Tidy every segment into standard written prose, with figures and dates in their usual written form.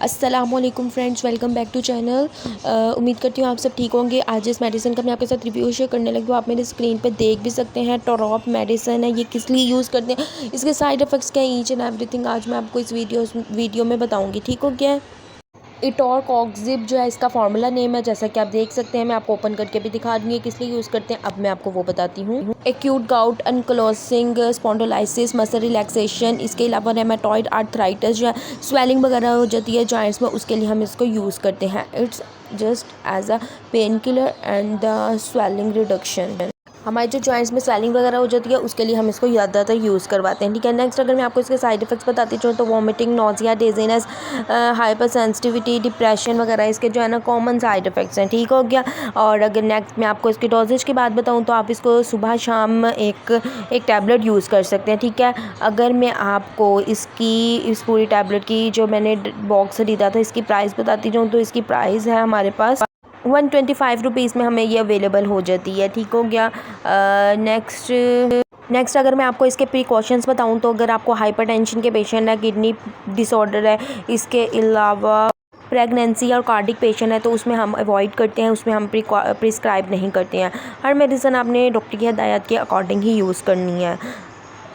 अस्सलामुअलैकुम friends, welcome back to channel. उम्मीद करती हूँ आप सब ठीक होंगे। आज इस मेडिसिन का मैं आपके साथ रिव्यू शेयर करने लगी हूँ। आप मेरे स्क्रीन पे देख भी सकते हैं। टॉरॉप मेडिसिन है, ये किस लिए यूज़ करते हैं, इसके साइड इफ़ेक्ट्स क्या है, ईच एंड एवरीथिंग आज मैं आपको इस वीडियो में बताऊँगी। ठीक हो गया। इटोर कॉक्सिब जो है इसका फार्मूला नेम है, जैसा कि आप देख सकते हैं। मैं आपको ओपन करके भी दिखा दूँगी किस लिए यूज़ करते हैं। अब मैं आपको वो बताती हूँ। एक्यूट गाउट, अनक्लोसिंग स्पॉन्डिलोलिसिस, मसल रिलैक्सेशन, इसके अलावा रेमेटॉइड आर्थराइटिस जो है, स्वेलिंग वगैरह हो जाती है जॉइंट्स में, उसके लिए हम इसको यूज़ करते हैं। It's just as a painkiller and the swelling reduction. हमारे जो जॉइंट्स में स्वेलिंग वगैरह हो जाती है उसके लिए हम इसको ज़्यादातर यूज़ करवाते हैं। ठीक है। नेक्स्ट अगर मैं आपको इसके साइड इफ़ेक्ट्स बताती चलूँ तो vomiting, nausea, dizziness, hyper sensitivity, depression वगैरह इसके जो है ना कॉमन साइड इफ़ेक्ट्स हैं। ठीक हो गया। और अगर नेक्स्ट मैं आपको इसकी डोजेज की बात बताऊँ तो आप इसको सुबह शाम एक टैबलेट यूज़ कर सकते हैं। ठीक है। अगर मैं आपको इस पूरी टैबलेट की जो मैंने बॉक्स खरीदा था इसकी प्राइस बताती जाऊँ तो इसकी प्राइस है हमारे पास 125 रुपीज़ में हमें ये अवेलेबल हो जाती है। ठीक हो गया। नेक्स्ट अगर मैं आपको इसके प्रिकॉशंस बताऊं तो अगर आपको हाइपरटेंशन के पेशेंट है, किडनी डिसऑर्डर है, इसके अलावा प्रेगनेंसी और कार्डिक पेशेंट है तो उसमें हम अवॉइड करते हैं, उसमें हम प्रिस्क्राइब नहीं करते हैं। हर मेडिसिन आपने डॉक्टर की हिदायत के अकॉर्डिंग ही यूज़ करनी है।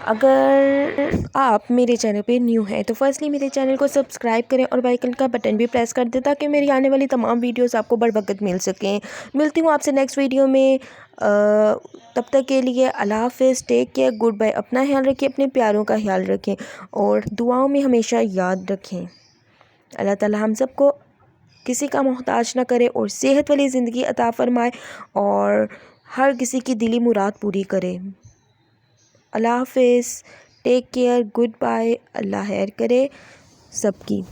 अगर आप मेरे चैनल पे न्यू हैं तो फर्स्टली मेरे चैनल को सब्सक्राइब करें और बेल आइकन का बटन भी प्रेस कर दें ताकि मेरी आने वाली तमाम वीडियोस आपको बर वक्त मिल सकें। मिलती हूँ आपसे नेक्स्ट वीडियो में। तब तक के लिए अल्लाह हाफ़िज़, टेक केयर, गुड बाय। अपना ख्याल रखें, अपने प्यारों का ख्याल रखें और दुआओं में हमेशा याद रखें। अल्लाह ताला हम सबको किसी का मोहताज ना करे और सेहत वाली ज़िंदगी अता फ़रमाए और हर किसी की दिली मुराद पूरी करे। अल्लाह हाफ़िज़, टेक केयर, गुड बाय। अल्लाह खैर करे सबकी।